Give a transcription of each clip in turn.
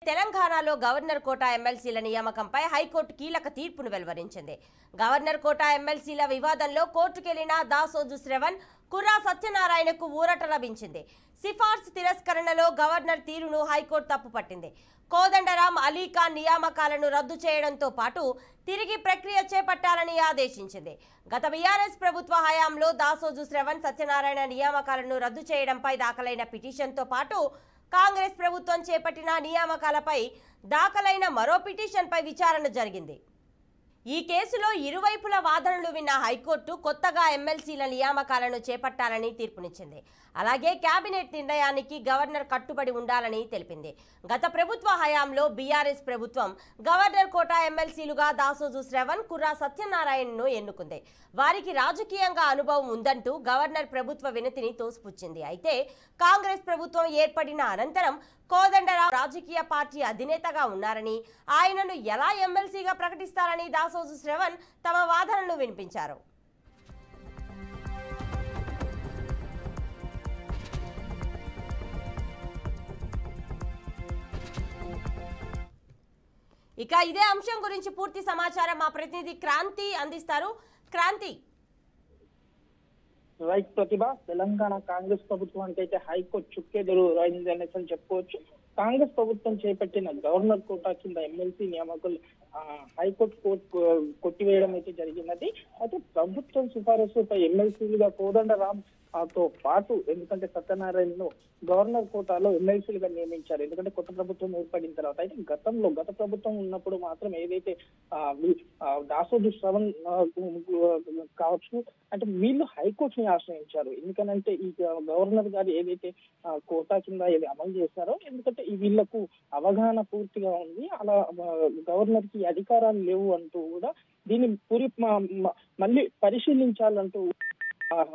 తెలంగాణలో governor quota ఎమ్మెల్సీల నియామకంపై high court కీలక తీర్పును వెలువరించింది. గవర్నర్ కోటా ఎమ్మెల్సీల వివాదంలో కోర్టుకెళ్లిన దాసోజు శ్రవణ్, కుర్రా సత్యనారాయణకు ఊరట లభించింది. సిఫార్సు తిరస్కరణలో గవర్నర్ తీరును హైకోర్టు తప్పుపట్టింది. కోదండరాం, అలీఖాన్ నియామకాలను రద్దు చేయడంతో పాటు తిరిగి ప్రక్రియ చేపట్టాలని ఆదేశించింది. గత బీఆర్ఎస్ ప్రభుత్వ హయాంలో దాసోజు శ్రవణ్, సత్యనారాయణ నియామకాలను రద్దు చేయడంపై దాఖలైన పిటిషన్తో పాటు కాంగ్రెస్ ప్రభుత్వం చేపట్టిన నియామకాలపై దాఖలైన మరో పిటిషన్పై విచారణ జరిగింది. ఈ కేసులో ఇరువైపుల వాదనలు విన్న హైకోర్టు కొత్తగా ఎమ్మెల్సీల నియామకాలను చేపట్టాలని తీర్పునిచ్చింది. అలాగే కేబినెట్ నిర్ణయానికి గవర్నర్ కట్టుబడి ఉండాలని తెలిపింది. గత ప్రభుత్వ హయాంలో బీఆర్ఎస్ ప్రభుత్వం గవర్నర్ కోటా ఎమ్మెల్సీలుగా దాసోజు శ్రవణ్, కుర్రా సత్యనారాయణను ఎన్నుకుంది. వారికి రాజకీయంగా అనుభవం ఉందంటూ గవర్నర్ ప్రభుత్వ వినతిని తోసిపుచ్చింది. అయితే కాంగ్రెస్ ప్రభుత్వం ఏర్పడిన అనంతరం కోదండరాం రాజకీయ పార్టీ అధినేతగా ఉన్నారని, ఆయనను ఎలా ఎమ్మెల్సీగా ప్రకటిస్తారని దాసోజు శ్రవణ్ తమ వాదనలు వినిపించారు. ఇక ఇదే అంశం గురించి పూర్తి సమాచారం మా ప్రతినిధి క్రాంతి అందిస్తారు. క్రాంతి. రైట్ ప్రతిభ, తెలంగాణ కాంగ్రెస్ ప్రభుత్వానికి అయితే హైకోర్టు చుక్కెదురు అయింది అనేసి చెప్పుకోవచ్చు. కాంగ్రెస్ ప్రభుత్వం చేపట్టిన గవర్నర్ కోటా కింద ఎమ్మెల్సీ నియామకులు హైకోర్టు కొట్టివేయడం అయితే జరిగినది. అయితే ప్రభుత్వం సిఫారసుపై ఎమ్మెల్సీలుగా కోదండరాం తో పాటు ఎందుకంటే సత్యనారాయణను గవర్నర్ కోటాలో ఎమ్మెల్సీలుగా నియమించారు. ఎందుకంటే కొత్త ప్రభుత్వం ఏర్పడిన తర్వాత. అయితే గత ప్రభుత్వం ఉన్నప్పుడు మాత్రం ఏదైతే దాసోజు శ్రవణ్ కావచ్చు, అంటే వీళ్ళు హైకోర్టుని ఆశ్రయించారు. ఎందుకనంటే ఈ గవర్నర్ గారు ఏదైతే కోటా కింద ఏది అమలు చేశారో, ఎందుకంటే వీళ్లకు అవగాహన పూర్తిగా ఉంది, అలా గవర్నర్ కి అధికారాలు లేవు అంటూ కూడా దీన్ని మళ్ళీ పరిశీలించాలంటూ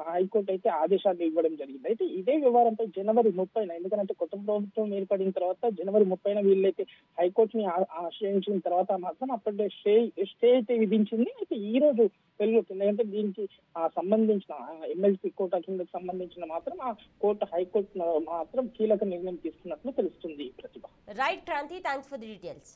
హైకోర్టు అయితే ఆదేశాలు ఇవ్వడం జరిగింది. అయితే ఇదే వ్యవహారంపై జనవరి 30న, ఎందుకంటే కొత్త ప్రభుత్వం ఏర్పడిన తర్వాత జనవరి 30న వీళ్ళైతే హైకోర్టుని ఆశ్రయించిన తర్వాత మాత్రం అప్పటి స్టే అయితే విధించింది. అయితే ఈ రోజు వెలుగుతుంది. ఎందుకంటే దీనికి సంబంధించిన ఎమ్మెల్సీ కోటా కిందకు సంబంధించిన మాత్రం హైకోర్టు మాత్రం కీలక నిర్ణయం తీసుకున్నట్లు తెలుస్తుంది. Pratibha. Right Kranti, thanks for the details.